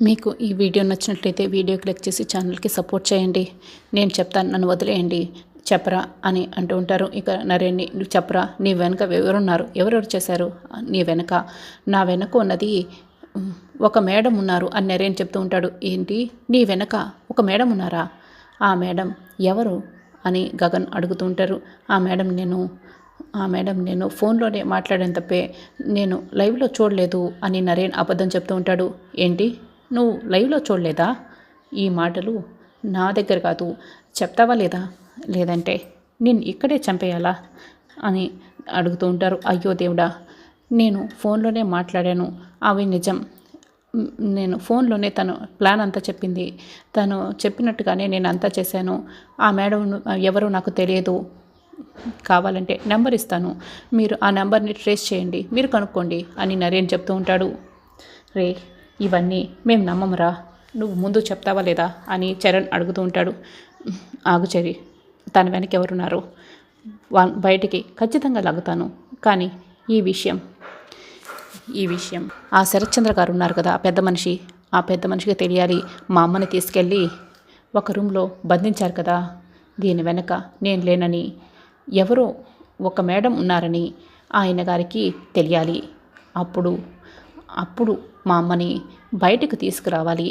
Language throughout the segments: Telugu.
మీకు ఈ వీడియో నచ్చినట్లయితే వీడియో క్లిక్ చేసి ఛానల్కి సపోర్ట్ చేయండి. నేను చెప్తాను, నన్ను వదిలేయండి, చెప్పరా అని అంటూ ఉంటారు. ఇక నరేన్ని, నువ్వు చెప్పరా, నీ వెనక ఎవరున్నారు, ఎవరెవరు చేశారు, నీ వెనక నా వెనక ఉన్నది ఒక మేడం ఉన్నారు అని నరేన్ చెప్తూ ఉంటాడు. ఏంటి, నీ వెనక ఒక మేడం ఉన్నారా? ఆ మేడం ఎవరు అని గగన్ అడుగుతూ ఉంటారు. ఆ మేడం నేను ఫోన్లోనే మాట్లాడాను తప్పే నేను లైవ్లో చూడలేదు అని నరేన్ అబద్ధం చెప్తూ ఉంటాడు. ఏంటి, నువ్వు లైవ్లో చూడలేదా? ఈ మాటలు నా దగ్గర కాదు, చెప్తావా లేదా, లేదంటే నేను ఇక్కడే చంపేయాలా అని అడుగుతూ ఉంటారు. అయ్యో దేవుడా, నేను ఫోన్లోనే మాట్లాడాను, అవి నిజం. నేను ఫోన్లోనే తను ప్లాన్ అంతా చెప్పింది, తను చెప్పినట్టుగానే నేను అంతా చేశాను. ఆ మేడం ఎవరో నాకు తెలియదు, కావాలంటే నెంబర్ ఇస్తాను, మీరు ఆ నెంబర్ని ట్రేస్ చేయండి, మీరు కనుక్కోండి అని నరేన్ చెప్తూ ఉంటాడు. రే, ఇవన్నీ మేము నమ్మమురా, నువ్వు ముందు చెప్తావా లేదా అని చరణ్ అడుగుతూ ఉంటాడు. ఆగు చెరి, తన వెనక ఎవరున్నారు బయటికి ఖచ్చితంగా లాగుతాను, కానీ ఈ విషయం ఆ శరత్చంద్ర గారు ఉన్నారు కదా, ఆ పెద్ద మనిషికి తెలియాలి. మా అమ్మని తీసుకెళ్ళి ఒక రూమ్లో బంధించారు కదా, దీని వెనక నేను లేనని, ఎవరో ఒక మేడం ఉన్నారని ఆయన గారికి తెలియాలి. అప్పుడు మా అమ్మని బయటకు తీసుకురావాలి.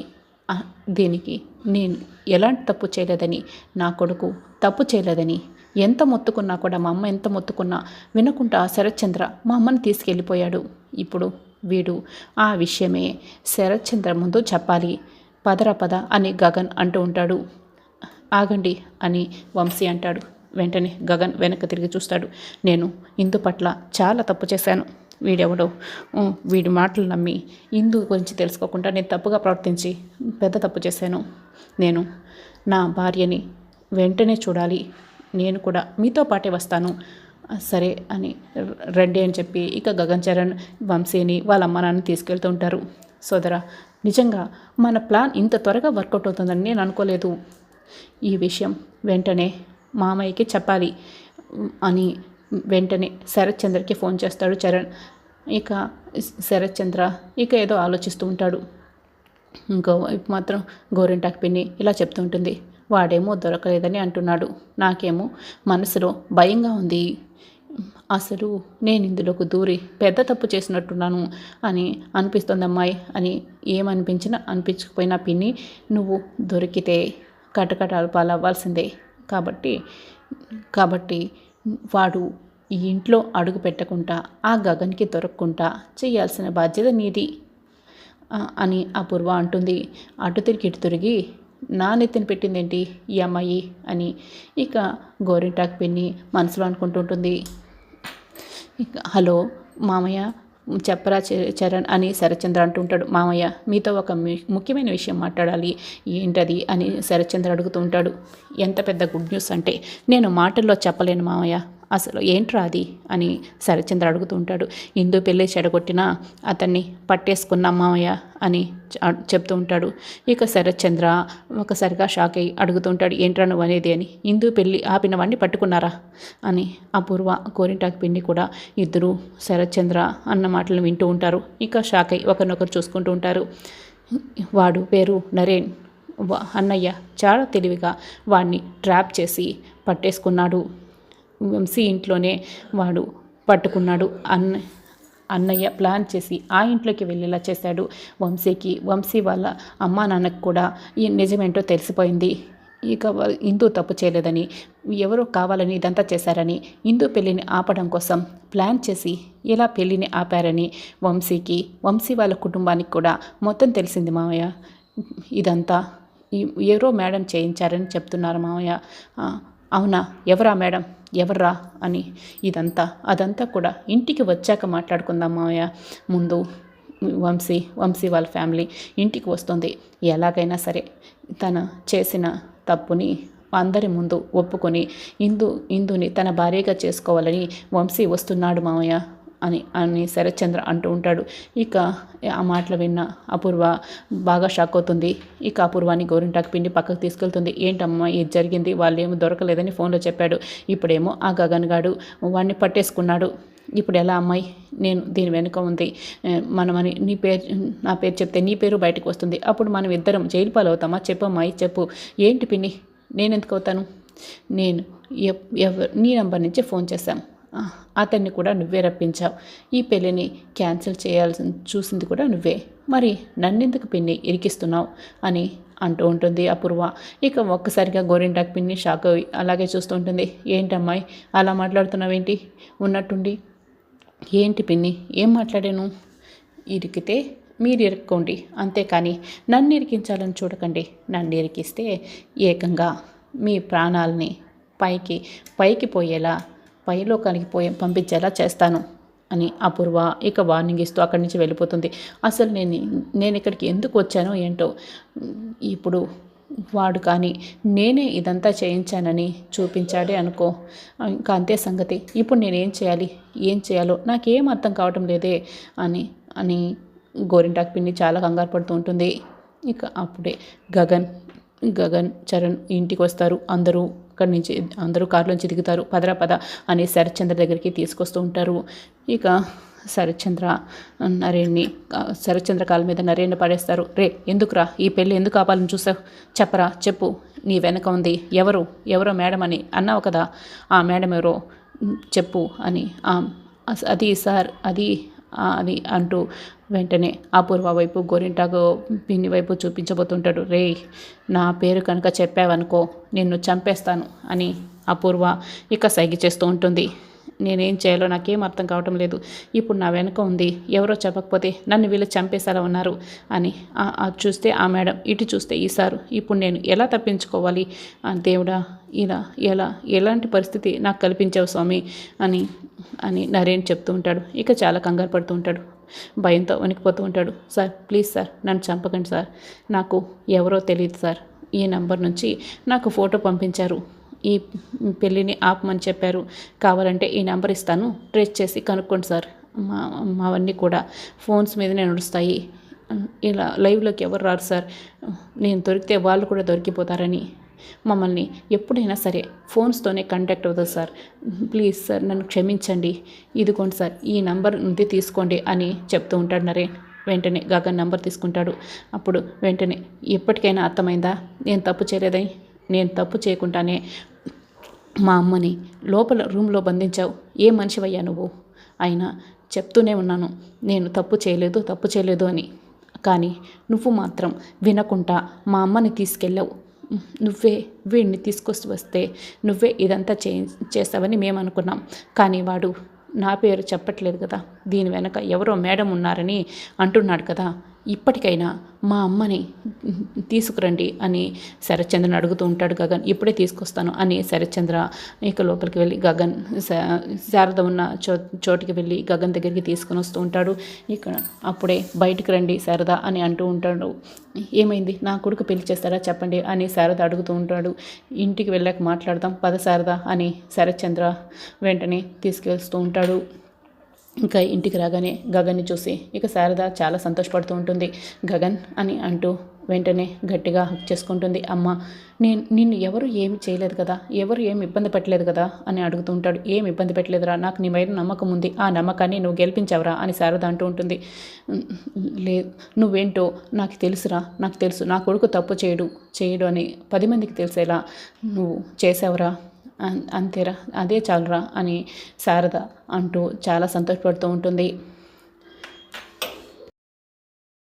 దీనికి నేను ఎలాంటి తప్పు చేయలేదని, నా కొడుకు తప్పు చేయలేదని ఎంత మొత్తుకున్నా కూడా, మా అమ్మ ఎంత మొత్తుకున్నా వినకుండా శరత్చంద్ర మా అమ్మని తీసుకెళ్ళిపోయాడు. ఇప్పుడు వీడు ఆ విషయమే శరత్చంద్ర ముందు చెప్పాలి. పద అని గగన్ అంటూ ఉంటాడు. ఆగండి అని వంశీ అంటాడు. వెంటనే గగన్ వెనక్కి తిరిగి చూస్తాడు. నేను ఇందు పట్ల చాలా తప్పు చేశాను. వీడెవడో వీడి మాటలు నమ్మి ఇందు గురించి తెలుసుకోకుండా నేను తప్పుగా ప్రవర్తించి పెద్ద తప్పు చేశాను. నేను నా భార్యని వెంటనే చూడాలి, నేను కూడా మీతో పాటే వస్తాను, సరే అని రండి అని చెప్పి ఇక గగన్ చరణ్ వంశీని వాళ్ళ అమ్మ నాన్న తీసుకెళ్తూ ఉంటారు. సోదరా, నిజంగా మన ప్లాన్ ఇంత త్వరగా వర్కౌట్ అవుతుందని నేను అనుకోలేదు. ఈ విషయం వెంటనే మామయ్యకి చెప్పాలి అని వెంటనే శరత్చంద్రకి ఫోన్ చేస్తాడు చరణ్. ఇక శరత్చంద్ర ఏదో ఆలోచిస్తూ ఉంటాడు. ఇంకోవైపు మాత్రం గోరింటాకు పిన్ని ఇలా చెప్తూ ఉంటుంది. వాడేమో దొరకలేదని అంటున్నాడు, నాకేమో మనసులో భయంగా ఉంది. అసలు నేను ఇందులోకి దూరి పెద్ద తప్పు చేసినట్టున్నాను అని అనిపిస్తుంది అమ్మాయి అని. ఏమనిపించినా అనిపించకపోయినా పిన్ని, నువ్వు దొరికితే కటకటాలు పాలవ్వాల్సిందే. కాబట్టి వాడు ఈ ఇంట్లో అడుగు పెట్టకుండా ఆ గగన్కి దొరకకుండా చేయాల్సిన బాధ్యత నీది అని అపూర్వ అంటుంది. అటు తిరిగి ఇటు తిరిగి నా నెత్తిన పెట్టిందేంటి ఈ అమ్మాయి అని ఇక గోరింటాకు పిన్ని మనసులో అనుకుంటుంటుంది. ఇక హలో మామయ్య, చెప్పరా చరణ్ అని శరత్చంద్ర అంటుంటాడు. మామయ్య, మీతో ఒక ముఖ్యమైన విషయం మాట్లాడాలి. ఏంటది అని శరత్చంద్ర అడుగుతూ ఉంటాడు. ఎంత పెద్ద గుడ్ న్యూస్ అంటే నేను మాటల్లో చెప్పలేను మామయ్య, అసలు ఏంట్రా అది అని శరత్చంద్ర అడుగుతూ ఉంటాడు. ఇందు పెళ్ళి చెడగొట్టినా అతన్ని పట్టేసుకున్నాం మామయ్య అని చెప్తూ ఉంటాడు. ఇక శరత్చంద్ర ఒకసారిగా షాక్ అయ్యి అడుగుతూ ఉంటాడు, ఏంట్రా నువ్వు అనేది అని. ఇందు పెళ్ళి ఆపిన వాడిని పట్టుకున్నారా అని అపూర్వ గోరింటాకు పిండి కూడా ఇద్దరు శరత్చంద్ర అన్న మాటలు వింటూ ఉంటారు. ఇక షాక్ అయ్యి ఒకరినొకరు చూసుకుంటూ ఉంటారు. వాడు పేరు నరేన్. అన్నయ్య చాలా తెలివిగా వాడిని ట్రాప్ చేసి పట్టేసుకున్నాడు. వంశీ ఇంట్లోనే వాడు పట్టుకున్నాడు. అన్నయ్య ప్లాన్ చేసి ఆ ఇంట్లోకి వెళ్ళేలా చేశాడు. వంశీ వాళ్ళ అమ్మా నాన్నకు కూడా ఈ నిజమేంటో తెలిసిపోయింది. ఇక ఇందు తప్పు చేయలేదని, ఎవరో కావాలని ఇదంతా చేశారని, ఇందు పెళ్ళిని ఆపడం కోసం ప్లాన్ చేసి ఇలా పెళ్ళిని ఆపారని వంశీ వాళ్ళ కుటుంబానికి కూడా మొత్తం తెలిసింది మామయ్య. ఇదంతా ఎవరో మేడం చేయించారని చెప్తున్నారు మామయ్య. అవునా, ఎవరా మేడం, ఎవర్రా అని. అదంతా కూడా ఇంటికి వచ్చాక మాట్లాడుకుందాం మామయ్య. ముందు వంశీ వాళ్ళ ఫ్యామిలీ ఇంటికి వస్తుంది. ఎలాగైనా సరే తను చేసిన తప్పుని అందరి ముందు ఒప్పుకొని ఇందుని తన భార్యగా చేసుకోవాలని వంశీ వస్తున్నాడు మామయ్య అని శరత్చంద్ర అంటూ ఉంటాడు. ఇక ఆ మాటలు విన్న అపూర్వ బాగా షాక్ అవుతుంది. ఇక అపూర్వాని గోరింటాకు పిండి పక్కకు తీసుకెళ్తుంది. ఏంటమ్మా ఇది జరిగింది, వాళ్ళేమో దొరకలేదని ఫోన్లో చెప్పాడు, ఇప్పుడేమో ఆ గగన్ గాడు వాడిని పట్టేసుకున్నాడు. ఇప్పుడు ఎలా అమ్మాయి, నేను దీని వెనుక ఉంది మనమని నీ పేరు, నా పేరు చెప్తే నీ పేరు బయటకు వస్తుంది, అప్పుడు మనం ఇద్దరం జైలు పాలవుతామా? చెప్పమ్మాయి చెప్పు. ఏంటి పిన్ని, నేనెందుకు అవుతాను? నేను నీ నంబర్ నుంచి ఫోన్ చేశాం, అతన్ని కూడా నువ్వే రప్పించావు, ఈ పెళ్ళిని క్యాన్సిల్ చేయాల్సి చూసింది కూడా నువ్వే, మరి నన్నెందుకు పిన్ని ఇరికిస్తున్నావు అని అంటూ ఉంటుంది అపూర్వ. ఇక ఒక్కసారిగా గోరింటాకు పిన్ని షాక్ అవి అలాగే చూస్తూ ఉంటుంది. ఏంటమ్మాయి అలా మాట్లాడుతున్నావేంటి ఉన్నట్టుండి? ఏంటి పిన్ని, ఏం మాట్లాడాను? ఇరికితే మీరు ఇరుక్కోండి, అంతేకాని నన్ను ఇరికించాలని చూడకండి. నన్ను ఇరికిస్తే ఏకంగా మీ ప్రాణాలని పైకి పోయేలా, పైలోకానికి పంపించేలా చేస్తాను అని అపూర్వ ఇక వార్నింగ్ ఇస్తూ అక్కడి నుంచి వెళ్ళిపోతుంది. అసలు నేను ఇక్కడికి ఎందుకు వచ్చానో ఏంటో, ఇప్పుడు వాడు కానీ నేనే ఇదంతా చేయించానని చూపించాడే అనుకో, ఇంకా అంతే సంగతి. ఇప్పుడు నేనేం చేయాలి, ఏం చేయాలో నాకేం అర్థం కావటం లేదే అని అని గోరింటాకు పిన్ని చాలా కంగారు పడుతూ ఉంటుంది. ఇక అప్పుడే గగన్ చరణ్ ఇంటికి వస్తారు. అక్కడి నుంచి అందరూ కారులోంచి దిగుతారు. పద అని శరత్చంద్ర దగ్గరికి తీసుకొస్తూ ఉంటారు. ఇక శరత్చంద్ర కాళ్ళ మీద నరేన్ని పడేస్తారు. ఎందుకురా ఈ పెళ్ళి ఎందుకు ఆపాలని చూసావు? చెప్పు, నీ వెనక ఉంది ఎవరో మేడం అని అన్నావు కదా, ఆ మేడం ఎవరో చెప్పు అని. అది సార్ అది అంటూ వెంటనే అపూర్వ వైపు గోరింటాకు పిన్ని వైపు చూపించబోతుంటాడు. నా పేరు కనుక చెప్పావనుకో నిన్ను చంపేస్తాను అని అపూర్వ ఇక సైగ చేస్తూ ఉంటుంది. నేనేం చేయాలో నాకేం అర్థం కావటం లేదు. ఇప్పుడు నా వెనుక ఉంది, ఎవరో చెప్పకపోతే నన్ను వీళ్ళు చంపేసేలా ఉన్నారు అని. చూస్తే ఆ మేడం, ఇటు చూస్తే ఈ సారు. ఇప్పుడు నేను ఎలా తప్పించుకోవాలి? దేవుడా, ఎలాంటి పరిస్థితి నాకు కల్పించావు స్వామి అని నరేన్ చెప్తూ ఉంటాడు. ఇక చాలా కంగారు పడుతూ ఉంటాడు, భయంతో వణికిపోతూ ఉంటాడు. సార్ ప్లీజ్ సార్, నన్ను చంపకండి సార్, నాకు ఎవరో తెలియదు సార్, ఈ నంబర్ నుంచి నాకు ఫోటో పంపించారు, ఈ పెళ్ళిని ఆపమని చెప్పారు, కావాలంటే ఈ నెంబర్ ఇస్తాను, ట్రేస్ చేసి కనుక్కోండి సార్, మావన్నీ కూడా ఫోన్స్ మీదనే నడుస్తాయి, ఇలా లైవ్లోకి ఎవరు రారు సార్, నేను దొరికితే వాళ్ళు కూడా దొరికిపోతారని మమ్మల్ని ఎప్పుడైనా సరే ఫోన్స్తోనే కాంటాక్ట్ అవుతుంది సార్, ప్లీజ్ సార్ నన్ను క్షమించండి, ఇదిగోండి సార్ ఈ నంబర్ ఉంది తీసుకోండి అని చెప్తూ ఉంటాడు నరేన్. వెంటనే గగన్ నంబర్ తీసుకుంటాడు. అప్పుడు వెంటనే ఎప్పటికైనా అర్థమైందా నేను తప్పు చేయలేదని? నేను తప్పు చేయకుండానే మా అమ్మని లోపల రూమ్లో బంధించావు, ఏ మనిషివయ్యా నువ్వు? అయినా చెప్తూనే ఉన్నాను నేను తప్పు చేయలేదు అని, కానీ నువ్వు మాత్రం వినకుండా మా అమ్మని తీసుకెళ్ళావు. నువ్వే వీడిని తీసుకొస్తూ వస్తే నువ్వే ఇదంతా చేస్తావని మేము అనుకున్నాం, కానీ వాడు నా పేరు చెప్పట్లేదు కదా, దీని వెనక ఎవరో మేడం ఉన్నారని అంటున్నాడు కదా, ఇప్పటికైనా మా అమ్మని తీసుకురండి అని శరత్చంద్రని అడుగుతూ ఉంటాడు గగన్. ఇప్పుడే తీసుకొస్తాను అని శరత్చంద్ర ఇక లోపలికి వెళ్ళి శారద ఉన్న చోటికి వెళ్ళి గగన్ దగ్గరికి తీసుకొని వస్తూ ఉంటాడు. ఇక్కడ అప్పుడే బయటికి రండి శారద అని అంటూ ఉంటాడు. ఏమైంది, నా కొడుకు పెళ్లి చేస్తారా చెప్పండి అని శారద అడుగుతూ ఉంటాడు. ఇంటికి వెళ్ళాక మాట్లాడదాం పద శారద అని శరత్చంద్ర వెంటనే తీసుకెళ్తూ ఉంటాడు. ఇంకా ఇంటికి రాగానే గగన్ని చూసి ఇక శారద చాలా సంతోషపడుతూ ఉంటుంది. గగన్ అని అంటూ వెంటనే గట్టిగా హక్ చేసుకుంటుంది. అమ్మ, నిన్ను ఎవరు ఏమి చేయలేదు కదా, ఎవరు ఏమి ఇబ్బంది పెట్టలేదు కదా అని అడుగుతూ ఉంటాడు. ఏమి ఇబ్బంది పెట్టలేదురా, నాకు నీ మీద నమ్మకం ఉంది, ఆ నమ్మకాన్ని నువ్వు గెలిపించావురా అని శారద అంటూ ఉంటుంది. లేదు, నువ్వేంటో నాకు తెలుసురా, నాకు తెలుసు నా కొడుకు తప్పు చేయడు అని 10 మందికి తెలిసేలా నువ్వు చేసావురా, అంతేరా, అదే చాలురా అని శారద అంటూ చాలా సంతోషపడుతూ ఉంటుంది.